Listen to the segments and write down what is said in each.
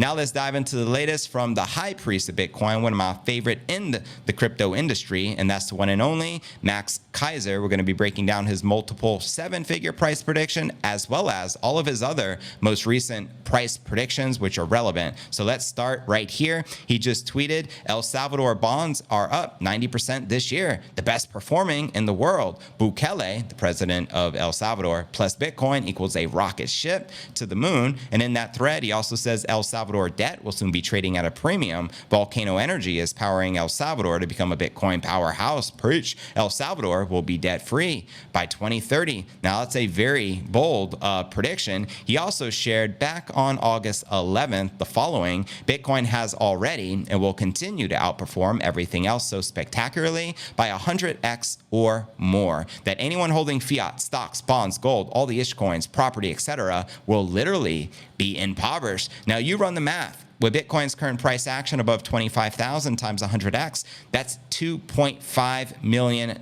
Now let's dive into the latest from the high priest of Bitcoin, one of my favorite in the crypto industry, and that's the one and only Max Keiser. We're going to be breaking down his multiple seven-figure price prediction, as well as all of his other most recent price predictions, which are relevant. So let's start right here. He just tweeted, El Salvador bonds are up 90% this year, the best performing in the world. Bukele, the president of El Salvador, plus Bitcoin equals a rocket ship to the moon. And in that thread, he also says El Salvador debt will soon be trading at a premium. Volcano Energy is powering El Salvador to become a Bitcoin powerhouse. Preach. El Salvador will be debt-free by 2030. Now, that's a very bold prediction. He also shared back on August 11th the following: Bitcoin has already and will continue to outperform everything else so spectacularly by 100x or more that anyone holding fiat, stocks, bonds, gold, all the ish coins, property, etc. will literally be impoverished. Now you run the math. With Bitcoin's current price action above 25,000 times 100x, that's $2.5 million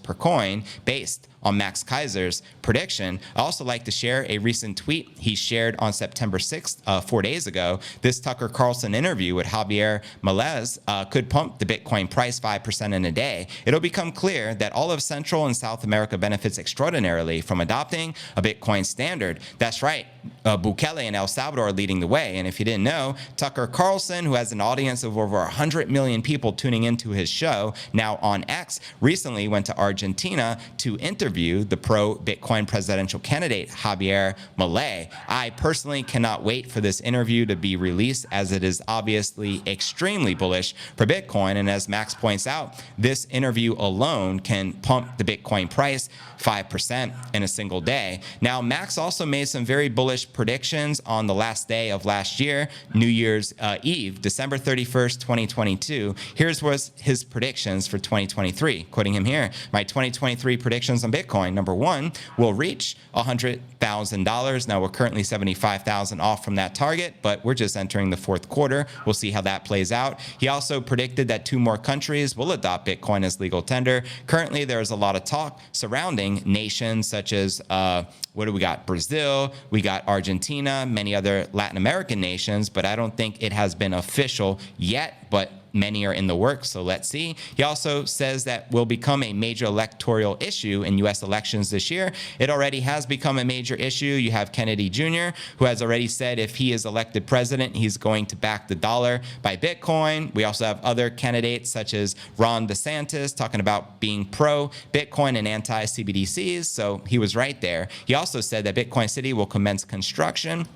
per coin based on Max Keiser's prediction. I also like to share a recent tweet he shared on September 6th, 4 days ago. This Tucker Carlson interview with Javier Milei could pump the Bitcoin price 5% in a day. It'll become clear that all of Central and South America benefits extraordinarily from adopting a Bitcoin standard. That's right. Bukele and El Salvador are leading the way. And if you didn't know, Tucker Carlson, who has an audience of over 100 million people tuning into his show, now on X, recently went to Argentina to interview the pro-Bitcoin presidential candidate, Javier Milei. I personally cannot wait for this interview to be released, as it is obviously extremely bullish for Bitcoin. And as Max points out, this interview alone can pump the Bitcoin price 5% in a single day. Now, Max also made some very bullish predictions on the last day of last year, New Year's Eve, December 31st, 2022. Here's his predictions for 2023. Quoting him here, my 2023 predictions on Bitcoin. Number one, will reach $100,000. Now we're currently 75,000 off from that target, but we're just entering the fourth quarter. We'll see how that plays out. He also predicted that 2 more countries will adopt Bitcoin as legal tender. Currently, there's a lot of talk surrounding nations such as, what do we got? Brazil, we got Argentina, many other Latin American nations, but I don't think it has been official yet, but many are in the works, so let's see. He also says that will become a major electoral issue in U.S. elections this year. It already has become a major issue. You have Kennedy Jr., who has already said if he is elected president, he's going to back the dollar by Bitcoin. We also have other candidates such as Ron DeSantis talking about being pro-Bitcoin and anti-CBDCs, so he was right there. He also said that Bitcoin City will commence construction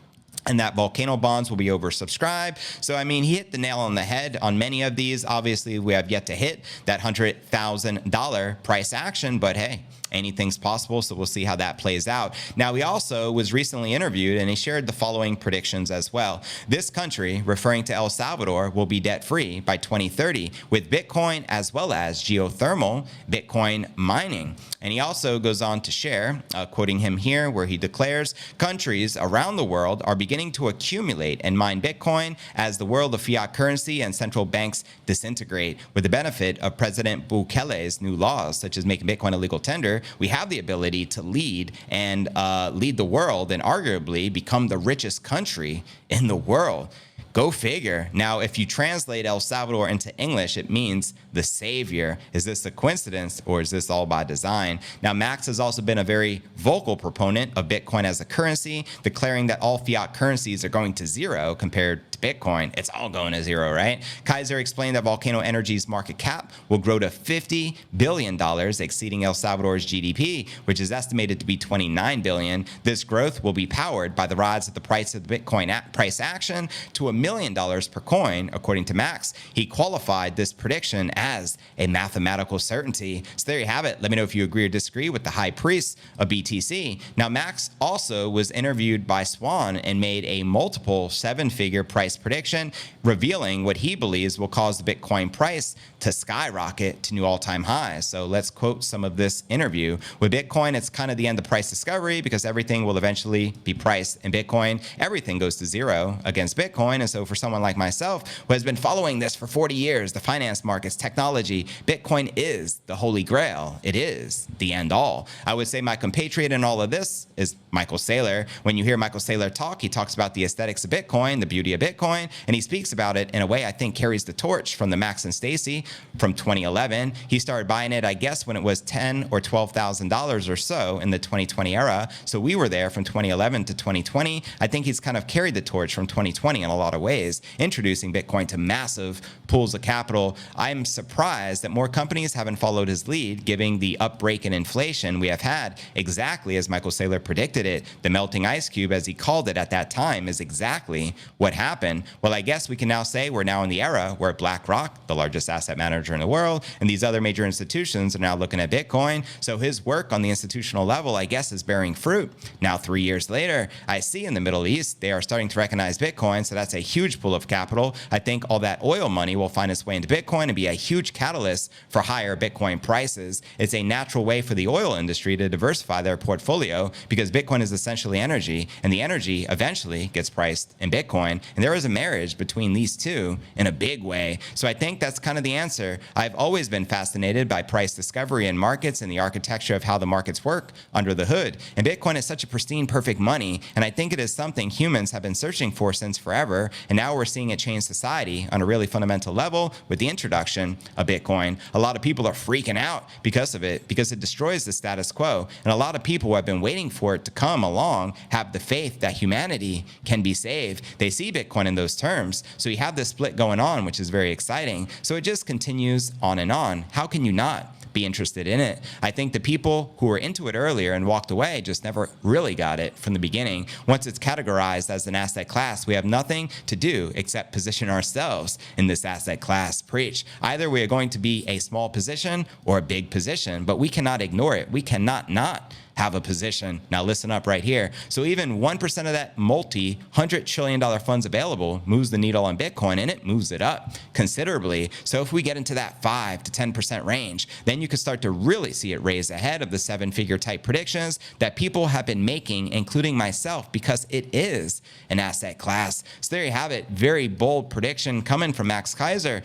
and that volcano bonds will be oversubscribed. So, I mean, he hit the nail on the head on many of these. Obviously, we have yet to hit that $100,000 price action, but hey, anything's possible, so we'll see how that plays out. Now, he also was recently interviewed, and he shared the following predictions as well. This country, referring to El Salvador, will be debt-free by 2030 with Bitcoin as well as geothermal Bitcoin mining. And he also goes on to share, quoting him here, where he declares, countries around the world are beginning to accumulate and mine Bitcoin as the world of fiat currency and central banks disintegrate. With the benefit of President Bukele's new laws, such as making Bitcoin a legal tender, we have the ability to lead the world and arguably become the richest country in the world. Go figure. Now, if you translate El Salvador into English, it means the savior. Is this a coincidence or is this all by design? Now, Max has also been a very vocal proponent of Bitcoin as a currency, declaring that all fiat currencies are going to zero compared to Bitcoin. It's all going to zero, right? Keiser explained that Volcano Energy's market cap will grow to $50 billion, exceeding El Salvador's GDP, which is estimated to be $29 billion. This growth will be powered by the rise of the price of the Bitcoin price action to $1 million per coin, according to Max. He qualified this prediction as a mathematical certainty. So there you have it. Let me know if you agree or disagree with the high priest of BTC. Now, Max also was interviewed by Swan and made a multiple seven-figure price prediction, revealing what he believes will cause the Bitcoin price to skyrocket to new all-time highs. So let's quote some of this interview. With Bitcoin, it's kind of the end of price discovery because everything will eventually be priced in Bitcoin. Everything goes to zero against Bitcoin. And so for someone like myself who has been following this for 40 years, the finance markets, technology, Bitcoin is the holy grail. It is the end all. I would say my compatriot in all of this is Michael Saylor. When you hear Michael Saylor talk, he talks about the aesthetics of Bitcoin, the beauty of Bitcoin, and he speaks about it in a way I think carries the torch from the Max and Stacy from 2011. He started buying it, I guess, when it was $10,000 or $12,000 or so in the 2020 era. So we were there from 2011 to 2020. I think he's kind of carried the torch from 2020 in a lot of ways, introducing Bitcoin to massive pools of capital. I'm surprised that more companies haven't followed his lead, given the upbreak in inflation we have had, exactly as Michael Saylor predicted it. The melting ice cube, as he called it at that time, is exactly what happened. Well, I guess we can now say we're now in the era where BlackRock, the largest asset manager in the world, and these other major institutions are now looking at Bitcoin. So his work on the institutional level, I guess, is bearing fruit. Now, 3 years later, I see in the Middle East, they are starting to recognize Bitcoin. So that's a huge pool of capital. I think all that oil money will find its way into Bitcoin and be a huge catalyst for higher Bitcoin prices. It's a natural way for the oil industry to diversify their portfolio because Bitcoin is essentially energy, and the energy eventually gets priced in Bitcoin. And there is a marriage between these two in a big way. So I think that's kind of the answer. I've always been fascinated by price discovery in markets and the architecture of how the markets work under the hood. And Bitcoin is such a pristine, perfect money. And I think it is something humans have been searching for since forever. And now we're seeing it change society on a really fundamental level with the introduction of Bitcoin. A lot of people are freaking out because of it, because it destroys the status quo. And a lot of people who have been waiting for it to come along have the faith that humanity can be saved. They see Bitcoin in those terms. So you have this split going on, which is very exciting. So it just continues on and on. How can you not be interested in it? I think the people who were into it earlier and walked away just never really got it from the beginning. Once it's categorized as an asset class, we have nothing to do except position ourselves in this asset class. Preach. Either we are going to be a small position or a big position, but we cannot ignore it. We cannot not have a position. Now listen up right here. So even 1% of that multi-$100 trillion funds available moves the needle on Bitcoin, and it moves it up considerably. So if we get into that 5 to 10% range, then you can start to really see it raise ahead of the 7-figure type predictions that people have been making, including myself, because it is an asset class. So there you have it. Very bold prediction coming from Max Keiser.